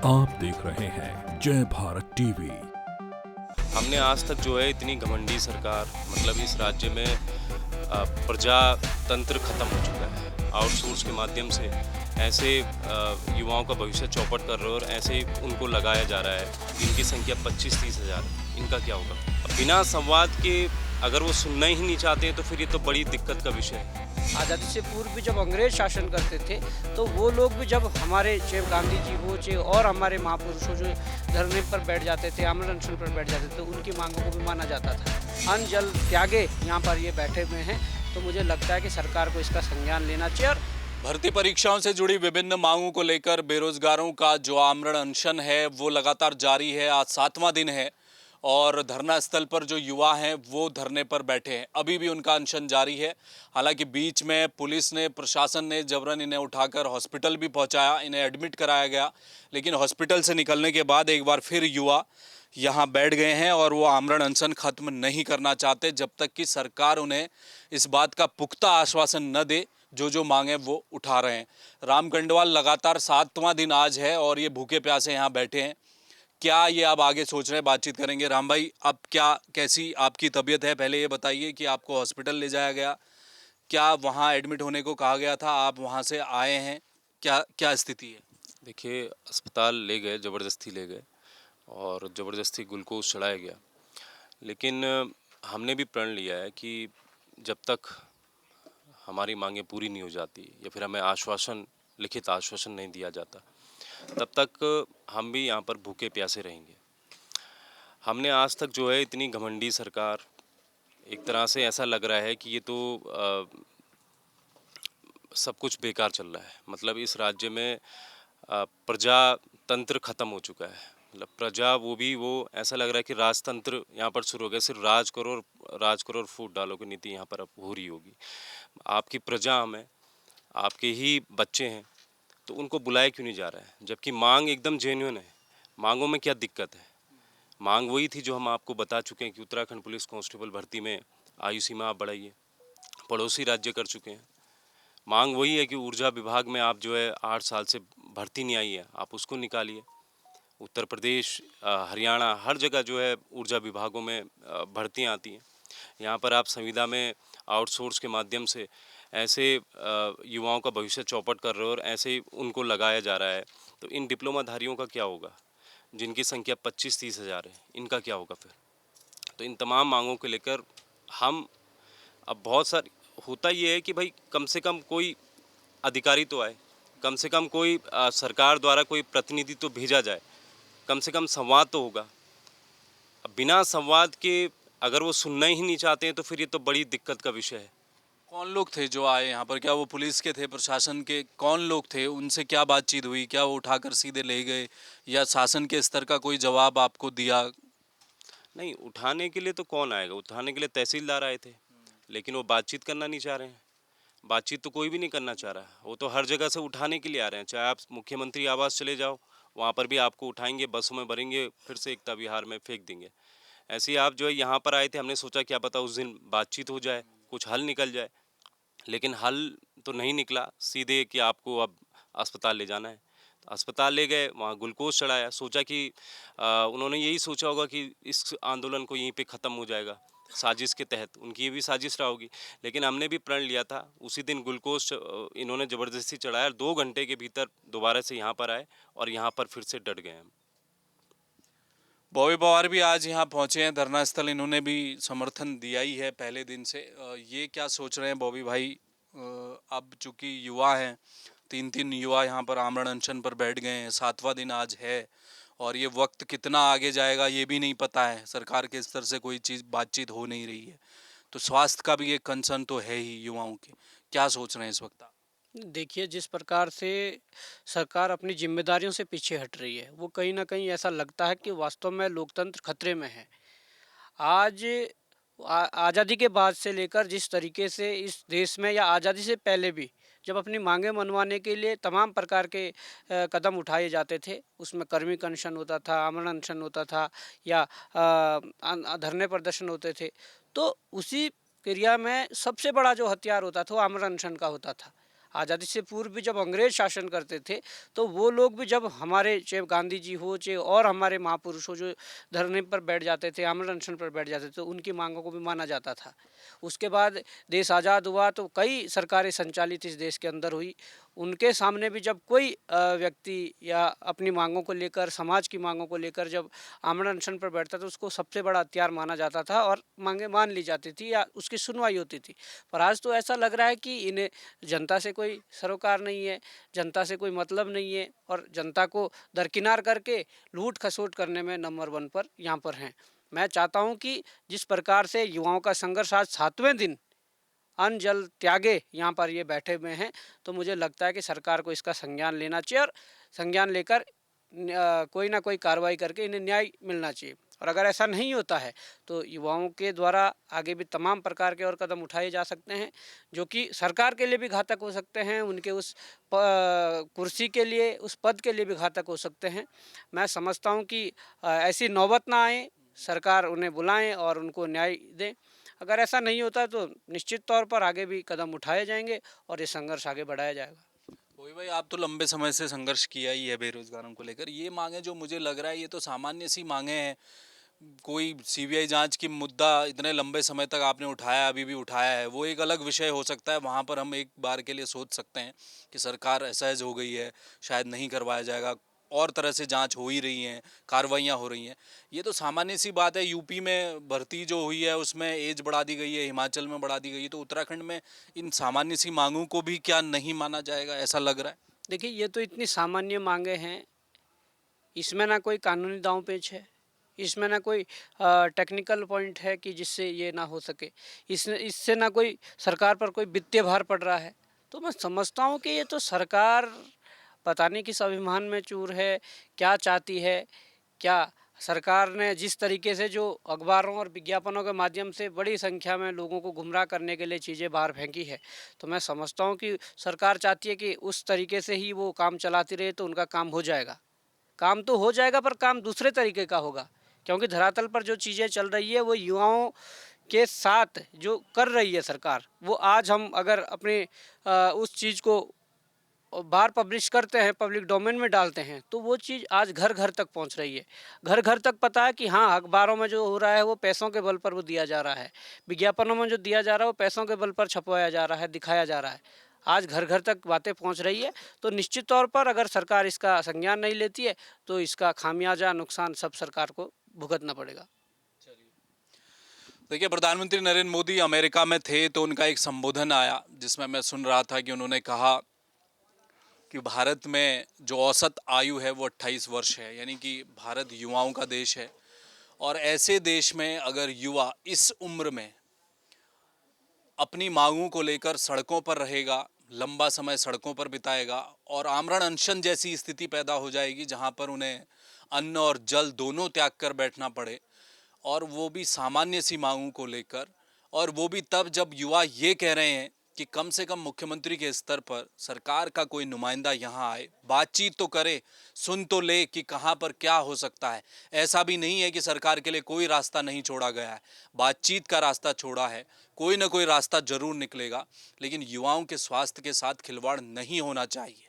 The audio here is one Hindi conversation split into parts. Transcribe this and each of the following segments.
आप देख रहे हैं जय भारत टीवी। हमने आज तक जो है इतनी घमंडी सरकार, मतलब इस राज्य में प्रजातंत्र खत्म हो चुका है। आउटसोर्स के माध्यम से ऐसे युवाओं का भविष्य चौपट कर रहे हो और ऐसे उनको लगाया जा रहा है जिनकी संख्या 25-30 हज़ार है। इनका क्या होगा? अब बिना संवाद के अगर वो सुनना ही नहीं चाहते हैं तो फिर ये तो बड़ी दिक्कत का विषय है। आज़ादी से पूर्व भी जब अंग्रेज शासन करते थे तो वो लोग भी जब हमारे चाहे गांधी जी हो चाहे और हमारे महापुरुष हो जो धरने पर बैठ जाते थे, आमरण अनशन पर बैठ जाते थे, तो उनकी मांगों को भी माना जाता था। अन्न जल त्यागे यहाँ पर ये बैठे हुए हैं, तो मुझे लगता है कि सरकार को इसका संज्ञान लेना चाहिए। और भर्ती परीक्षाओं से जुड़ी विभिन्न मांगों को लेकर बेरोजगारों का जो आमरण अनशन है वो लगातार जारी है। आज 7वां दिन है और धरना स्थल पर जो युवा हैं वो धरने पर बैठे हैं। अभी भी उनका अनशन जारी है। हालांकि बीच में पुलिस ने, प्रशासन ने जबरन इन्हें उठाकर हॉस्पिटल भी पहुंचाया, इन्हें एडमिट कराया गया, लेकिन हॉस्पिटल से निकलने के बाद एक बार फिर युवा यहाँ बैठ गए हैं और वो आमरण अनशन खत्म नहीं करना चाहते जब तक कि सरकार उन्हें इस बात का पुख्ता आश्वासन न दे जो मांगे वो उठा रहे हैं। राम गंडवाल लगातार 7वां दिन आज है और ये भूखे प्यासे यहाँ बैठे हैं। क्या ये आप आगे सोच रहे हैं? बातचीत करेंगे। राम भाई, अब कैसी आपकी तबीयत है? पहले ये बताइए कि आपको हॉस्पिटल ले जाया गया, क्या वहाँ एडमिट होने को कहा गया था, आप वहाँ से आए हैं, क्या क्या स्थिति है? देखिए, अस्पताल ले गए, ज़बरदस्ती ले गए और ज़बरदस्ती ग्लूकोज चढ़ाया गया। लेकिन हमने भी प्रण लिया है कि जब तक हमारी मांगें पूरी नहीं हो जाती या फिर हमें आश्वासन, लिखित आश्वासन नहीं दिया जाता, तब तक हम भी यहाँ पर भूखे प्यासे रहेंगे। हमने आज तक जो है इतनी घमंडी सरकार, एक तरह से ऐसा लग रहा है कि ये तो सब कुछ बेकार चल रहा है। मतलब इस राज्य में प्रजातंत्र खत्म हो चुका है। मतलब प्रजा वो ऐसा लग रहा है कि राजतंत्र यहाँ पर शुरू हो गया। सिर्फ राज करो और फूट डालो की नीति यहाँ पर अब हो रही होगी। आपकी प्रजा हम है, आपके ही बच्चे हैं, तो उनको बुलाया क्यों नहीं जा रहा है? जबकि मांग एकदम जेन्युइन है। मांगों में क्या दिक्कत है? मांग वही थी जो हम आपको बता चुके हैं कि उत्तराखंड पुलिस कांस्टेबल भर्ती में आयु सीमा आप बढ़ाइए, पड़ोसी राज्य कर चुके हैं। मांग वही है कि ऊर्जा विभाग में आप जो है 8 साल से भर्ती नहीं आई है, आप उसको निकालिए। उत्तर प्रदेश, हरियाणा, हर जगह जो है ऊर्जा विभागों में भर्तियाँ आती हैं। यहाँ पर आप संविदा में आउटसोर्स के माध्यम से ऐसे युवाओं का भविष्य चौपट कर रहे हो और ऐसे उनको लगाया जा रहा है। तो इन डिप्लोमाधारियों का क्या होगा जिनकी संख्या 25-30 हज़ार है? इनका क्या होगा फिर? तो इन तमाम मांगों को लेकर हम अब बहुत सारी, होता ये है कि भाई कम से कम कोई अधिकारी तो आए, कम से कम कोई सरकार द्वारा कोई प्रतिनिधि तो भेजा जाए, कम से कम संवाद तो होगा। अब बिना संवाद के अगर वो सुनना ही नहीं चाहते हैं तो फिर ये तो बड़ी दिक्कत का विषय है। कौन लोग थे जो आए यहाँ पर? क्या वो पुलिस के थे, प्रशासन के? कौन लोग थे? उनसे क्या बातचीत हुई? क्या वो उठाकर सीधे ले गए या शासन के स्तर का कोई जवाब आपको दिया? नहीं, उठाने के लिए तो कौन आएगा? उठाने के लिए तहसीलदार आए थे, लेकिन वो बातचीत करना नहीं चाह रहे हैं। बातचीत तो कोई भी नहीं करना चाह रहा। वो तो हर जगह से उठाने के लिए आ रहे हैं। चाहे आप मुख्यमंत्री आवास चले जाओ, वहाँ पर भी आपको उठाएंगे, बसों में भरेंगे, फिर से एकता विहार में फेंक देंगे। ऐसे ही आप जो है यहाँ पर आए थे, हमने सोचा क्या पता उस दिन बातचीत हो जाए, कुछ हल निकल जाए, लेकिन हल तो नहीं निकला। सीधे कि आपको अब अस्पताल ले जाना है। तो अस्पताल ले गए, वहाँ ग्लूकोज चढ़ाया। सोचा कि उन्होंने यही सोचा होगा कि इस आंदोलन को यहीं पे ख़त्म हो जाएगा, साजिश के तहत। उनकी ये भी साजिश रहा होगी। लेकिन हमने भी प्रण लिया था, उसी दिन ग्लूकोज इन्होंने ज़बरदस्ती चढ़ाया और 2 घंटे के भीतर दोबारा से यहाँ पर आए और यहाँ पर फिर से डट गए हम। बॉबी पवार भी आज यहाँ पहुँचे हैं धरना स्थल, इन्होंने भी समर्थन दिया ही है पहले दिन से। ये क्या सोच रहे हैं बॉबी भाई? अब चूंकि युवा हैं, 3 युवा यहाँ पर आमरण अनशन पर बैठ गए हैं, 7वां दिन आज है और ये वक्त कितना आगे जाएगा ये भी नहीं पता है। सरकार के स्तर से कोई चीज़ बातचीत हो नहीं रही है, तो स्वास्थ्य का भी एक कंसर्न तो है ही युवाओं के। क्या सोच रहे हैं इस वक्त आप? देखिए, जिस प्रकार से सरकार अपनी जिम्मेदारियों से पीछे हट रही है, वो कहीं ना कहीं ऐसा लगता है कि वास्तव में लोकतंत्र खतरे में है। आज आज़ादी के बाद से लेकर जिस तरीके से इस देश में, या आज़ादी से पहले भी, जब अपनी मांगें मनवाने के लिए तमाम प्रकार के कदम उठाए जाते थे, उसमें कर्मिक अनशन होता था, आमरण अनशन होता था, या धरने प्रदर्शन होते थे, तो उसी क्रिया में सबसे बड़ा जो हथियार होता था वो आमरण अनशन का होता था। आज़ादी से पूर्व भी जब अंग्रेज शासन करते थे तो वो लोग भी जब हमारे चाहे गांधी जी हो चाहे और हमारे महापुरुष हो जो धरने पर बैठ जाते थे, आमरण अनशन पर बैठ जाते थे, तो उनकी मांगों को भी माना जाता था। उसके बाद देश आज़ाद हुआ तो कई सरकारें संचालित इस देश के अंदर हुई। उनके सामने भी जब कोई व्यक्ति या अपनी मांगों को लेकर, समाज की मांगों को लेकर जब आमरण अनशन पर बैठता तो उसको सबसे बड़ा हथियार माना जाता था और मांगे मान ली जाती थी या उसकी सुनवाई होती थी। पर आज तो ऐसा लग रहा है कि इन्हें जनता से कोई सरोकार नहीं है, जनता से कोई मतलब नहीं है और जनता को दरकिनार करके लूट खसोट करने में नंबर 1 पर यहाँ पर हैं। मैं चाहता हूँ कि जिस प्रकार से युवाओं का संघर्ष आज 7वें दिन अन्न जल त्यागे यहाँ पर ये बैठे हुए हैं, तो मुझे लगता है कि सरकार को इसका संज्ञान लेना चाहिए और संज्ञान लेकर कोई ना कोई कार्रवाई करके इन्हें न्याय मिलना चाहिए। और अगर ऐसा नहीं होता है तो युवाओं के द्वारा आगे भी तमाम प्रकार के और कदम उठाए जा सकते हैं जो कि सरकार के लिए भी घातक हो सकते हैं, उनके उस कुर्सी के लिए, उस पद के लिए भी घातक हो सकते हैं। मैं समझता हूँ कि ऐसी नौबत ना आए, सरकार उन्हें बुलाएं और उनको न्याय दें। अगर ऐसा नहीं होता तो निश्चित तौर पर आगे भी कदम उठाए जाएंगे और ये संघर्ष आगे बढ़ाया जाएगा। वही भाई, आप तो लंबे समय से संघर्ष किया ही है बेरोजगारों को लेकर। ये मांगे जो मुझे लग रहा है ये तो सामान्य सी मांगे हैं। कोई सीबीआई जांच की मुद्दा इतने लंबे समय तक आपने उठाया, अभी भी उठाया है, वो एक अलग विषय हो सकता है। वहाँ पर हम एक बार के लिए सोच सकते हैं कि सरकार असहज हो गई है, शायद नहीं करवाया जाएगा, और तरह से जांच हो ही रही हैं, कार्रवाइयाँ हो रही हैं। ये तो सामान्य सी बात है। यूपी में भर्ती जो हुई है उसमें एज बढ़ा दी गई है, हिमाचल में बढ़ा दी गई है, तो उत्तराखंड में इन सामान्य सी मांगों को भी क्या नहीं माना जाएगा, ऐसा लग रहा है? देखिए, ये तो इतनी सामान्य मांगे हैं, इसमें ना कोई कानूनी दांव पेच है, इसमें ना कोई टेक्निकल पॉइंट है कि जिससे ये ना हो सके, इससे ना कोई सरकार पर कोई वित्तीय भार पड़ रहा है। तो मैं समझता हूँ कि ये तो सरकार पता नहीं किस अभिमान में चूर है, क्या चाहती है। क्या सरकार ने जिस तरीके से जो अखबारों और विज्ञापनों के माध्यम से बड़ी संख्या में लोगों को गुमराह करने के लिए चीज़ें बाहर फेंकी है, तो मैं समझता हूँ कि सरकार चाहती है कि उस तरीके से ही वो काम चलाती रहे तो उनका काम हो जाएगा। काम तो हो जाएगा पर काम दूसरे तरीके का होगा, क्योंकि धरातल पर जो चीज़ें चल रही है वो युवाओं के साथ जो कर रही है सरकार, वो आज हम अगर अपने उस चीज़ को बाहर पब्लिश करते हैं, पब्लिक डोमेन में डालते हैं, तो वो चीज़ आज घर घर तक पहुंच रही है। घर घर तक पता है कि हाँ, अखबारों में जो हो रहा है वो पैसों के बल पर वो दिया जा रहा है, विज्ञापनों में जो दिया जा रहा है वो पैसों के बल पर छपवाया जा रहा है, दिखाया जा रहा है। आज घर घर तक बातें पहुंच रही है, तो निश्चित तौर पर अगर सरकार इसका संज्ञान नहीं लेती है तो इसका खामियाजा नुकसान सब सरकार को भुगतना पड़ेगा। देखिए, प्रधानमंत्री नरेंद्र मोदी अमेरिका में थे तो उनका एक संबोधन आया जिसमें मैं सुन रहा था कि उन्होंने कहा कि भारत में जो औसत आयु है वो 28 वर्ष है, यानी कि भारत युवाओं का देश है। और ऐसे देश में अगर युवा इस उम्र में अपनी मांगों को लेकर सड़कों पर रहेगा, लंबा समय सड़कों पर बिताएगा और आमरण अनशन जैसी स्थिति पैदा हो जाएगी जहां पर उन्हें अन्न और जल दोनों त्याग कर बैठना पड़े, और वो भी सामान्य सी मांगों को लेकर, और वो भी तब जब युवा ये कह रहे हैं कि कम से कम मुख्यमंत्री के स्तर पर सरकार का कोई नुमाइंदा यहाँ आए, बातचीत तो करे, सुन तो ले कि कहाँ पर क्या हो सकता है। ऐसा भी नहीं है कि सरकार के लिए कोई रास्ता नहीं छोड़ा गया है, बातचीत का रास्ता छोड़ा है, कोई ना कोई रास्ता जरूर निकलेगा। लेकिन युवाओं के स्वास्थ्य के साथ खिलवाड़ नहीं होना चाहिए।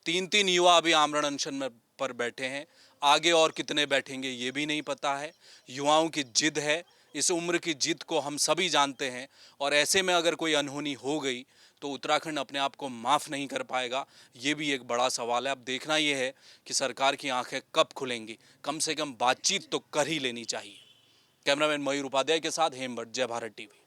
3-3 युवा अभी आमरण अनशन में पर बैठे हैं, आगे और कितने बैठेंगे ये भी नहीं पता है। युवाओं की जिद है, इस उम्र की जिद को हम सभी जानते हैं, और ऐसे में अगर कोई अनहोनी हो गई तो उत्तराखंड अपने आप को माफ़ नहीं कर पाएगा। ये भी एक बड़ा सवाल है। अब देखना ये है कि सरकार की आंखें कब खुलेंगी। कम से कम बातचीत तो कर ही लेनी चाहिए। कैमरामैन मयूर उपाध्याय के साथ हेमभट्ट, जय भारत टीवी।